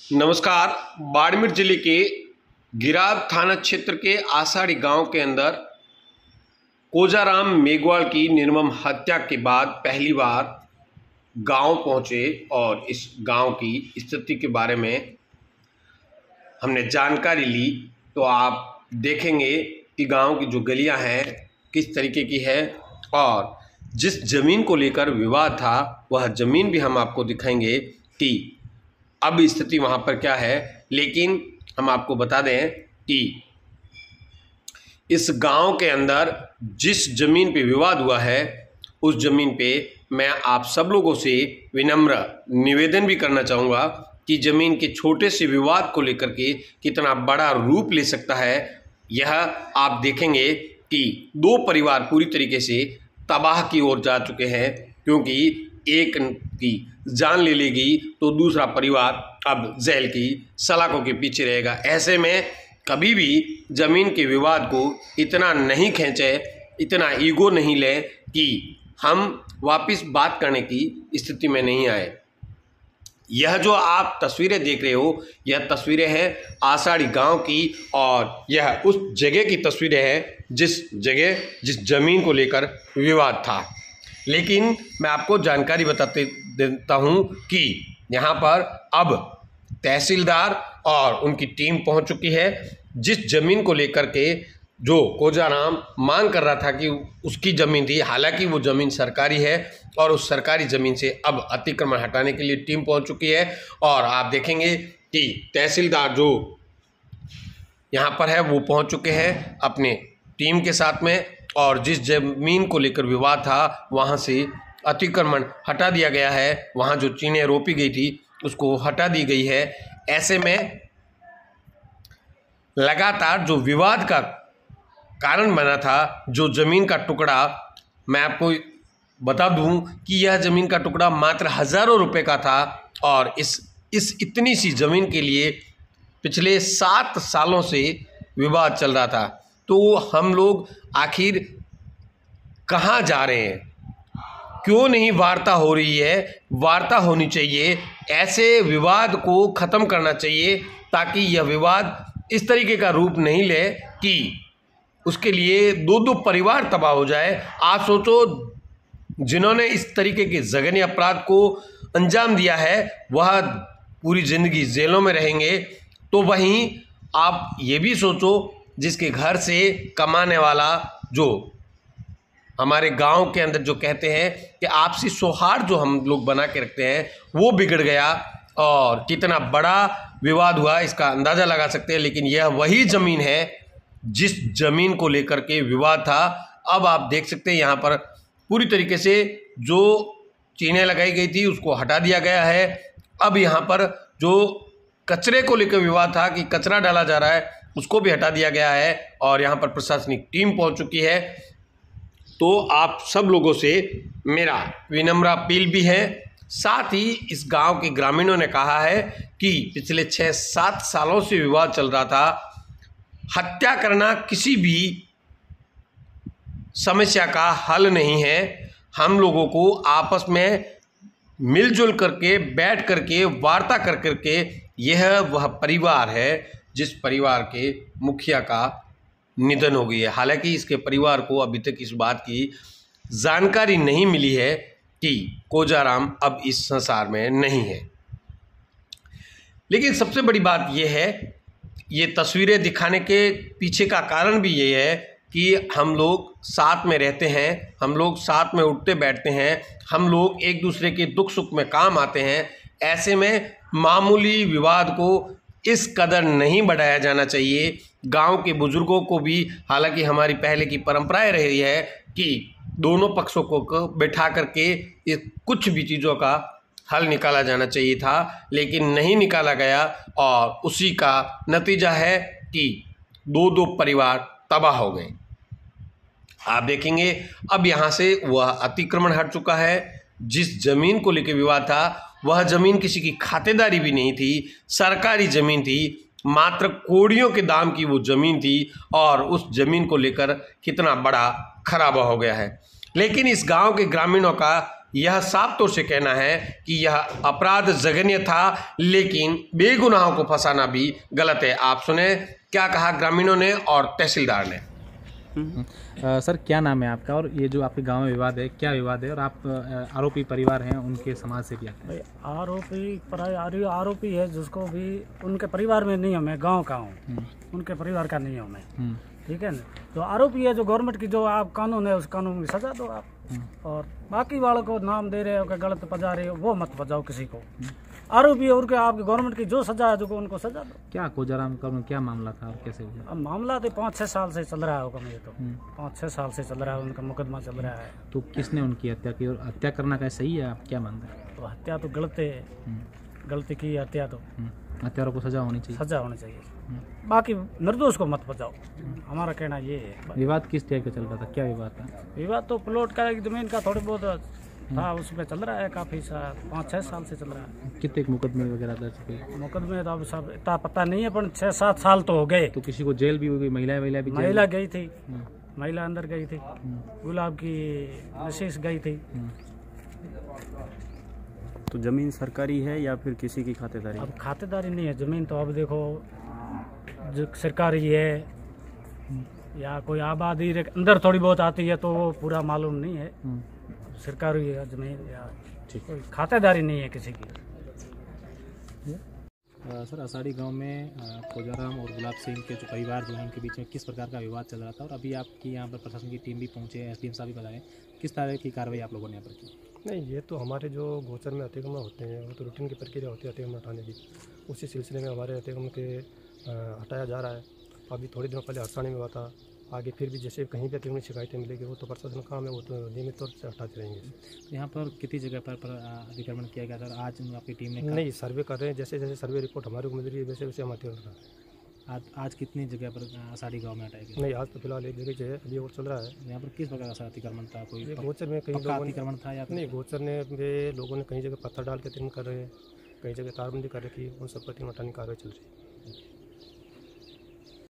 नमस्कार। बाड़मेर जिले के गिराव थाना क्षेत्र के आषाढ़ी गांव के अंदर कोजाराम मेघवाल की निर्मम हत्या के बाद पहली बार गांव पहुंचे और इस गांव की स्थिति के बारे में हमने जानकारी ली। तो आप देखेंगे कि गांव की जो गलियां हैं किस तरीके की है और जिस ज़मीन को लेकर विवाद था वह ज़मीन भी हम आपको दिखाएंगे कि अब स्थिति वहाँ पर क्या है। लेकिन हम आपको बता दें कि इस गांव के अंदर जिस ज़मीन पे विवाद हुआ है उस ज़मीन पे मैं आप सब लोगों से विनम्र निवेदन भी करना चाहूँगा कि ज़मीन के छोटे से विवाद को लेकर के कितना बड़ा रूप ले सकता है। यह आप देखेंगे कि दो परिवार पूरी तरीके से तबाह की ओर जा चुके हैं, क्योंकि एक की जान ले लेगी तो दूसरा परिवार अब जेल की सलाखों के पीछे रहेगा। ऐसे में कभी भी ज़मीन के विवाद को इतना नहीं खींचे, इतना ईगो नहीं लें कि हम वापस बात करने की स्थिति में नहीं आए। यह जो आप तस्वीरें देख रहे हो यह तस्वीरें हैं आषाढ़ी गांव की और यह उस जगह की तस्वीरें हैं जिस ज़मीन को लेकर विवाद था। लेकिन मैं आपको जानकारी बताते देता हूं कि यहाँ पर अब तहसीलदार और उनकी टीम पहुंच चुकी है। जिस ज़मीन को लेकर के जो कोजाराम मांग कर रहा था कि उसकी ज़मीन थी, हालांकि वो ज़मीन सरकारी है और उस सरकारी ज़मीन से अब अतिक्रमण हटाने के लिए टीम पहुंच चुकी है। और आप देखेंगे कि तहसीलदार जो यहाँ पर है वो पहुंच चुके हैं अपने टीम के साथ में, और जिस ज़मीन को लेकर विवाद था वहाँ से अतिक्रमण हटा दिया गया है। वहाँ जो चीनें रोपी गई थी उसको हटा दी गई है। ऐसे में लगातार जो विवाद का कारण बना था, जो ज़मीन का टुकड़ा, मैं आपको बता दूं कि यह ज़मीन का टुकड़ा मात्र हज़ारों रुपए का था और इस इतनी सी ज़मीन के लिए पिछले 7 सालों से विवाद चल रहा था। तो हम लोग आखिर कहाँ जा रहे हैं? क्यों नहीं वार्ता हो रही है? वार्ता होनी चाहिए। ऐसे विवाद को ख़त्म करना चाहिए ताकि यह विवाद इस तरीके का रूप नहीं ले कि उसके लिए दो परिवार तबाह हो जाए। आप सोचो, जिन्होंने इस तरीके के जघन्य अपराध को अंजाम दिया है वह पूरी ज़िंदगी जेलों में रहेंगे। तो वहीं आप ये भी सोचो, जिसके घर से कमाने वाला, जो हमारे गांव के अंदर जो कहते हैं कि आपसी सौहार्द जो हम लोग बना के रखते हैं वो बिगड़ गया और कितना बड़ा विवाद हुआ इसका अंदाज़ा लगा सकते हैं। लेकिन यह वही ज़मीन है जिस ज़मीन को लेकर के विवाद था। अब आप देख सकते हैं यहाँ पर पूरी तरीके से जो चीनें लगाई गई थी उसको हटा दिया गया है। अब यहाँ पर जो कचरे को लेकर विवाद था कि कचरा डाला जा रहा है उसको भी हटा दिया गया है और यहाँ पर प्रशासनिक टीम पहुँच चुकी है। तो आप सब लोगों से मेरा विनम्र अपील भी है। साथ ही इस गांव के ग्रामीणों ने कहा है कि पिछले 6-7 सालों से विवाद चल रहा था। हत्या करना किसी भी समस्या का हल नहीं है। हम लोगों को आपस में मिलजुल करके बैठ करके वार्ता कर करके, यह वह परिवार है जिस परिवार के मुखिया का निधन हो गई है। हालांकि इसके परिवार को अभी तक इस बात की जानकारी नहीं मिली है कि कोजाराम अब इस संसार में नहीं है। लेकिन सबसे बड़ी बात यह है, ये तस्वीरें दिखाने के पीछे का कारण भी ये है कि हम लोग साथ में रहते हैं, हम लोग साथ में उठते बैठते हैं, हम लोग एक दूसरे के दुख सुख में काम आते हैं। ऐसे में मामूली विवाद को इस कदर नहीं बढ़ाया जाना चाहिए। गांव के बुजुर्गों को भी, हालांकि हमारी पहले की परंपराएं रही है कि दोनों पक्षों को बैठा करके कुछ भी चीज़ों का हल निकाला जाना चाहिए था, लेकिन नहीं निकाला गया और उसी का नतीजा है कि दो परिवार तबाह हो गए। आप देखेंगे अब यहाँ से वह अतिक्रमण हट चुका है। जिस ज़मीन को लेकर विवाद था वह ज़मीन किसी की खातेदारी भी नहीं थी, सरकारी ज़मीन थी, मात्र कौड़ियों के दाम की वो ज़मीन थी और उस ज़मीन को लेकर कितना बड़ा खराबा हो गया है। लेकिन इस गांव के ग्रामीणों का यह साफ तौर से कहना है कि यह अपराध जघन्य था, लेकिन बेगुनाहों को फंसाना भी गलत है। आप सुने क्या कहा ग्रामीणों ने और तहसीलदार ने। सर क्या नाम है आपका, और ये जो आपके गांव में विवाद है क्या विवाद है, और आप आरोपी परिवार हैं उनके समाज से भी आते हैं? आरोपी है जिसको भी उनके परिवार में नहीं हूँ, मैं गांव का हूँ, उनके परिवार का नहीं हूँ मैं, ठीक है ना। तो आरोपी है जो गवर्नमेंट की जो आप कानून है उस कानून की सजा दो आप, और बाकी वालों को नाम दे रहे हो कि गलत बजा रहे हो वो मत बजाओ किसी को। आरोपी है उनके आपकी गवर्नमेंट की जो सजा है जो उनको सजा दो। क्या कोजाराम का क्या मामला था और कैसे हुआ? अब मामला तो 5-6 साल से चल रहा होगा, मुझे तो 5-6 साल से चल रहा है, उनका मुकदमा चल रहा है। तो किसने उनकी हत्या की, और हत्या करना क्या सही है, आप क्या मानते हैं? तो हत्या तो गलत है, गलती की हत्या तो हत्यारों को सजा होनी चाहिए, सजा होनी चाहिए, बाकी निर्दोष को मत बचाओ, हमारा कहना ये है। विवाद किस टाइप का चल रहा था, क्या विवाद था? विवाद तो प्लॉट का जमीन का थोड़े बहुत था, उसमें चल रहा है काफ़ी 5-6 साल से चल रहा है। कितने मुकदमे वगैरह दर्ज हुए? मुकदमे तो अब सब इतना पता नहीं है, पर 6-7 साल तो हो गए। तो किसी को जेल भी हो गई, महिला भी महिला गई थी, महिला अंदर गई थी, गुलाब की नशीस गई थी। तो जमीन सरकारी है या फिर किसी की खातेदारी? अब खातेदारी नहीं है जमीन, तो अब देखो जो सरकारी है या कोई आबादी अंदर थोड़ी बहुत आती है तो वो पूरा मालूम नहीं है। सरकारी है जमीन या कोई खातेदारी नहीं है किसी की। सर आषाढ़ी गांव में कोजाराम और गुलाब सिंह के जो परिवार जो है उनके बीच में किस प्रकार का विवाद चल रहा था, और अभी आपकी यहाँ पर प्रशासन की टीम भी पहुँचे, एसडीएम साहब भी बताएं किस तरह की कार्रवाई आप लोगों ने यहाँ पर की? नहीं, ये तो हमारे जो गोचर में अतिक्रमण होते हैं वो तो रूटीन की प्रक्रिया होती है अतिक्रमण हटाने की, उसी सिलसिले में हमारे अतिक्रमण के हटाया जा रहा है। अभी थोड़े दिनों पहले हरसाणी में हुआ था, आगे फिर भी जैसे कहीं भी अतिक्रमण शिकायतें मिलेगी वो तो प्रशासन का काम है, वो तो नियमित तौर से हटाते रहेंगे। यहाँ पर कितनी जगह पर अतिक्रमण किया गया था, आज आपकी टीम ने नहीं सर्वे कर रहे हैं, जैसे जैसे सर्वे रिपोर्ट हमारे को मिल रही है वैसे वैसे हम अतिक्रमण कर रहे हैं। आज कितनी जगह पर आषाढ़ी गांव में हटाया गया? नहीं, आज तो फिलहाल एक जगह जो है अभी और चल रहा है। यहाँ पर किस प्रकार का अतिक्रमण था, कोई गोचर में कई लोगों अतिक्रमण था या नहीं, गोचर में लोगों ने कहीं जगह पत्थर डाल के अतिक्रमण कर रहे हैं, कई जगह तारबंदी कर रखी है, उन सब पर अतिक्रमण हटाने की कार्रवाई चल रही है।